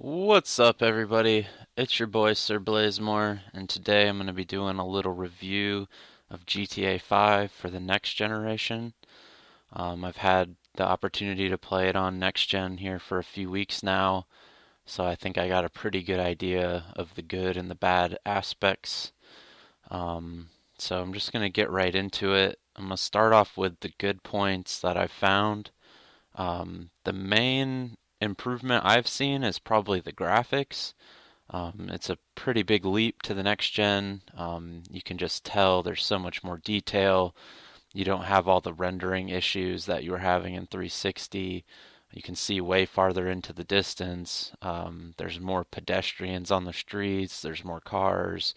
What's up, everybody? It's your boy SirBlazeMore, and today I'm going to be doing a little review of GTA 5 for the next generation. I've had the opportunity to play it on next gen here for a few weeks now, so I think I got a pretty good idea of the good and the bad aspects. Um, so I'm just going to get right into it. I'm going to start off with the good points that I've found. The main improvement I've seen is probably the graphics. It's a pretty big leap to the next gen. You can just tell there's so much more detail. You don't have all the rendering issues that you were having in 360. You can see way farther into the distance. There's more pedestrians on the streets. There's more cars,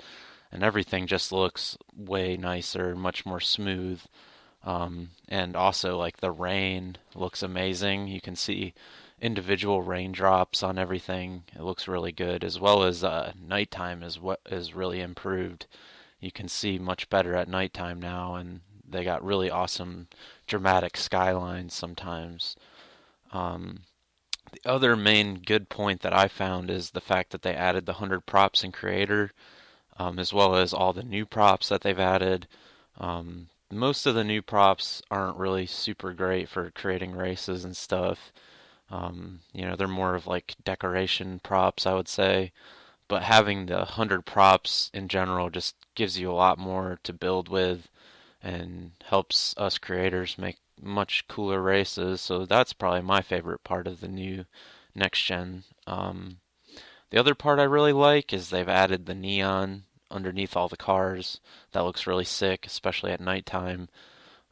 and everything just looks way nicer, much more smooth. And also, like, the rain looks amazing. You can see individual raindrops on everything. It looks really good, as well as nighttime is what is really improved. You can see much better at nighttime now, and they got really awesome dramatic skylines sometimes. Um, the other main good point that I found is the fact that they added the 100 props in Creator, as well as all the new props that they've added. Most of the new props aren't really super great for creating races and stuff. They're more of like decoration props, I would say. But having the 100 props in general just gives you a lot more to build with and helps us creators make much cooler races. So that's probably my favorite part of the new next gen. The other part I really like is they've added the neon underneath all the cars. That looks really sick, especially at nighttime.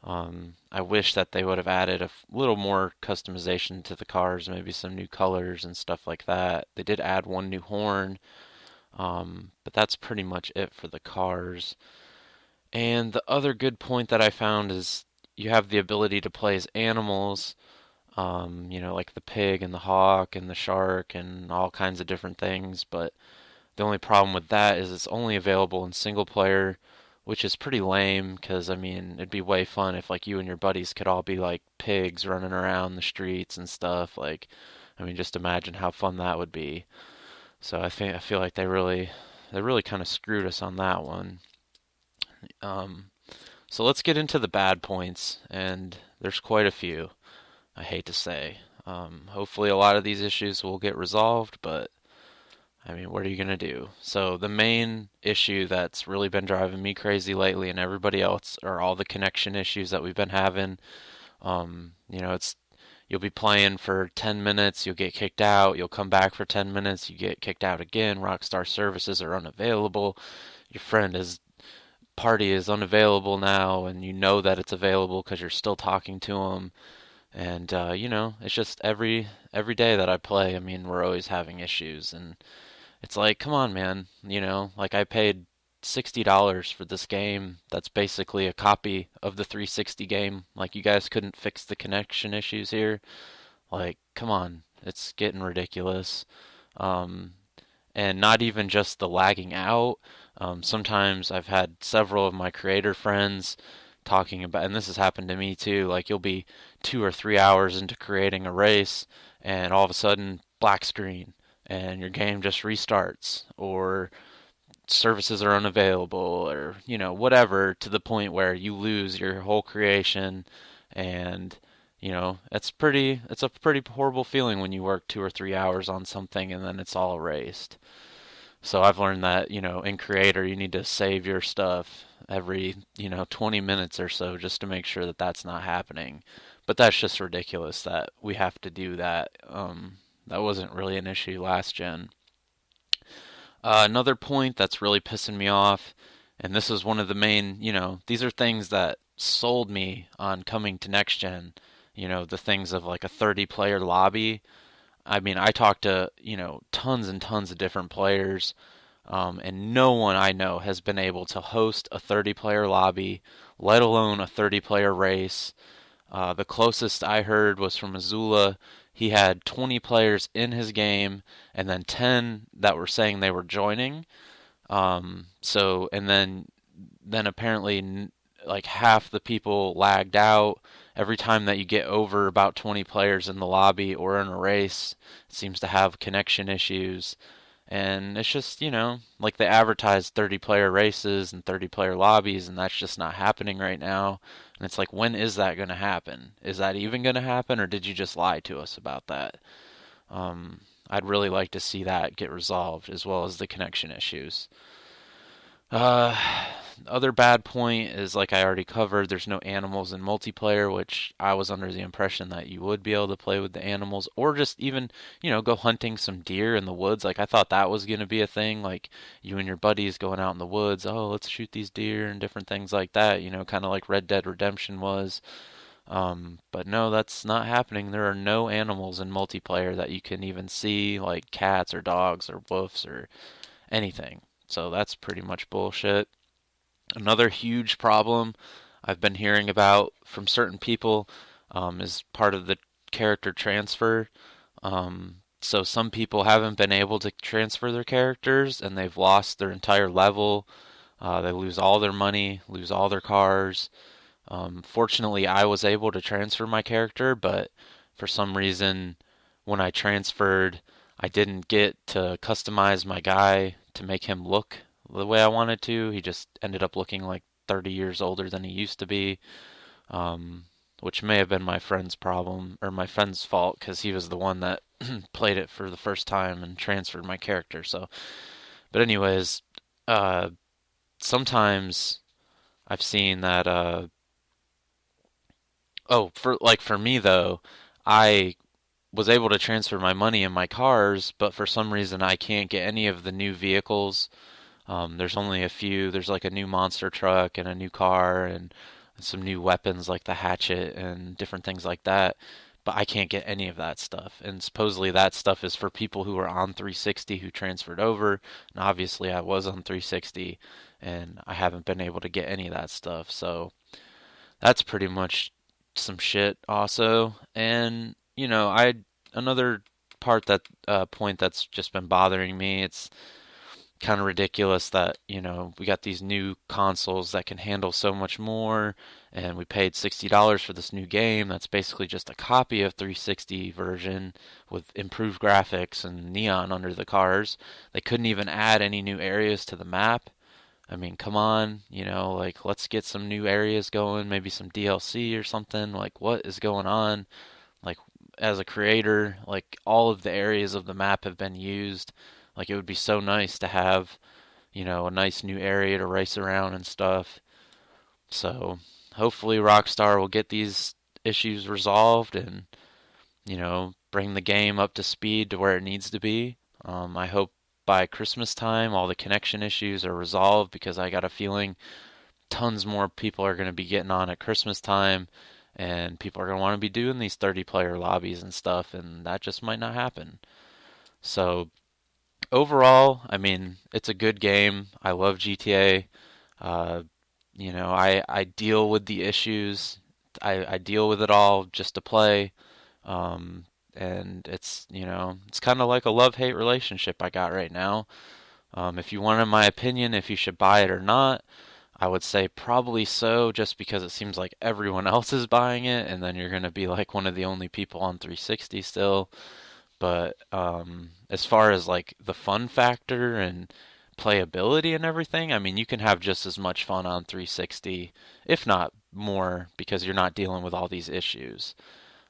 I wish that they would have added a little more customization to the cars, maybe some new colors and stuff like that. They did add one new horn, but that's pretty much it for the cars. And the other good point that I found is you have the ability to play as animals, like the pig and the hawk and the shark and all kinds of different things. But the only problem with that is it's only available in single player, which is pretty lame because I mean, it'd be way fun if like you and your buddies could all be like pigs running around the streets and stuff. Like, I mean, just imagine how fun that would be. So I feel like they really kind of screwed us on that one. Um, so let's get into the bad points, and there's quite a few, I hate to say. Hopefully a lot of these issues will get resolved, but I mean, what are you going to do? So, the main issue that's really been driving me crazy lately and everybody else are all the connection issues that we've been having. It's you'll be playing for 10 minutes, you'll get kicked out, you'll come back for 10 minutes, you get kicked out again, Rockstar services are unavailable, your party is unavailable now, and you know that it's available because you're still talking to them. And it's just every day that I play, I mean, we're always having issues, and it's like, come on, man. Like I paid $60 for this game. That's basically a copy of the 360 game. Like you guys couldn't fix the connection issues here. Like, come on. It's getting ridiculous. Um, and not even just the lagging out. Sometimes I've had several of my creator friends talking about, and this has happened to me too. Like you'll be 2 or 3 hours into creating a race, and all of a sudden, black screen, and your game just restarts, or services are unavailable, or whatever, to the point where you lose your whole creation, and it's a pretty horrible feeling when you work 2 or 3 hours on something and then it's all erased. So I've learned that, in Creator, you need to save your stuff every, 20 minutes or so just to make sure that that's not happening. But that's just ridiculous that we have to do that. That wasn't really an issue last gen. Another point that's really pissing me off, and this is one of the main, these are things that sold me on coming to next gen. The things of like a 30 player lobby. I mean, I talked to, tons and tons of different players, and no one I know has been able to host a 30-player lobby, let alone a 30-player race. The closest I heard was from Azula. He had 20 players in his game, and then 10 that were saying they were joining. And then apparently like half the people lagged out. Every time that you get over about 20 players in the lobby or in a race, it seems to have connection issues. And it's just, like they advertise 30 player races and 30 player lobbies, and that's just not happening right now. And it's like, when is that going to happen? Is that even going to happen, or did you just lie to us about that? I'd really like to see that get resolved, as well as the connection issues. Uh, Other bad point is, like I already covered, there's no animals in multiplayer, which I was under the impression that you would be able to play with the animals, or just even, go hunting some deer in the woods. Like I thought that was going to be a thing, like you and your buddies going out in the woods, oh, let's shoot these deer and different things like that, kind of like Red Dead Redemption was. But no, that's not happening. There are no animals in multiplayer that you can even see, like cats or dogs or wolves or anything. So that's pretty much bullshit. Another huge problem I've been hearing about from certain people is part of the character transfer. So some people haven't been able to transfer their characters and they've lost their entire level. They lose all their money, lose all their cars. Fortunately, I was able to transfer my character, but for some reason, when I transferred, I didn't get to customize my guy to make him look the way I wanted to. He just ended up looking like 30 years older than he used to be, um, which may have been my friend's problem or my friend's fault because he was the one that played it for the first time and transferred my character. So, but anyways, uh, sometimes I've seen that. Oh, for me though, I was able to transfer my money in my cars, but for some reason I can't get any of the new vehicles. There's only a few. There's like a new monster truck and a new car and some new weapons like the hatchet and different things like that. But I can't get any of that stuff. And supposedly that stuff is for people who are on 360 who transferred over. And obviously I was on 360 and I haven't been able to get any of that stuff. So that's pretty much some shit also. And, I another part that point that's just been bothering me. It's kind of ridiculous that, we got these new consoles that can handle so much more and we paid $60 for this new game that's basically just a copy of 360 version with improved graphics and neon under the cars. They couldn't even add any new areas to the map. I mean, come on, like let's get some new areas going, maybe some DLC or something. Like, what is going on? Like, as a creator, like all of the areas of the map have been used. Like, it would be so nice to have, a nice new area to race around and stuff. So, hopefully, Rockstar will get these issues resolved and, bring the game up to speed to where it needs to be. I hope by Christmas time all the connection issues are resolved because I got a feeling tons more people are going to be getting on at Christmas time and people are going to want to be doing these 30 player lobbies and stuff, and that just might not happen. So, overall, I mean, it's a good game. I love GTA. Uh, I deal with the issues. I deal with it all just to play. Um, and it's kind of like a love-hate relationship I got right now. If you wanted my opinion, if you should buy it or not, I would say probably so, just because it seems like everyone else is buying it, and then you're going to be like one of the only people on 360 still. But as far as like the fun factor and playability and everything, I mean, you can have just as much fun on 360, if not more, because you're not dealing with all these issues.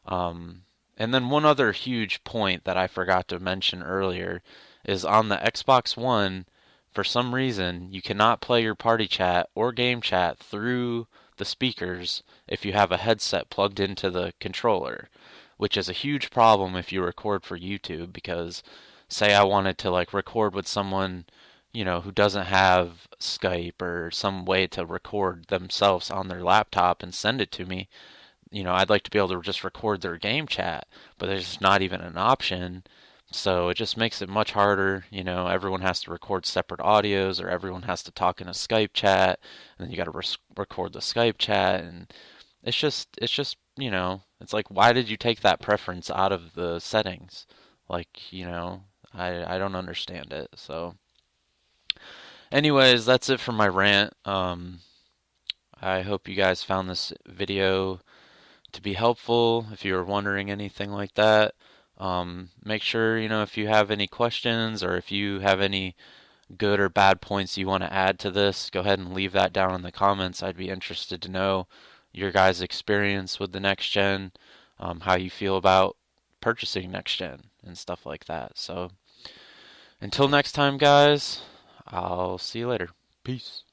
And then one other huge point that I forgot to mention earlier is on the Xbox One, for some reason, you cannot play your party chat or game chat through the speakers if you have a headset plugged into the controller, which is a huge problem if you record for YouTube because say I wanted to like record with someone, who doesn't have Skype or some way to record themselves on their laptop and send it to me, I'd like to be able to just record their game chat, but there's not even an option. So it just makes it much harder. Everyone has to record separate audios or everyone has to talk in a Skype chat and then you got to record the Skype chat and it's like why did you take that preference out of the settings? Like, I don't understand it. So anyways, that's it for my rant. I hope you guys found this video to be helpful. If you were wondering anything like that, make sure, if you have any questions or if you have any good or bad points you want to add to this, go ahead and leave that down in the comments. I'd be interested to know your guys' experience with the next gen, how you feel about purchasing next gen and stuff like that. So until next time, guys, I'll see you later. Peace.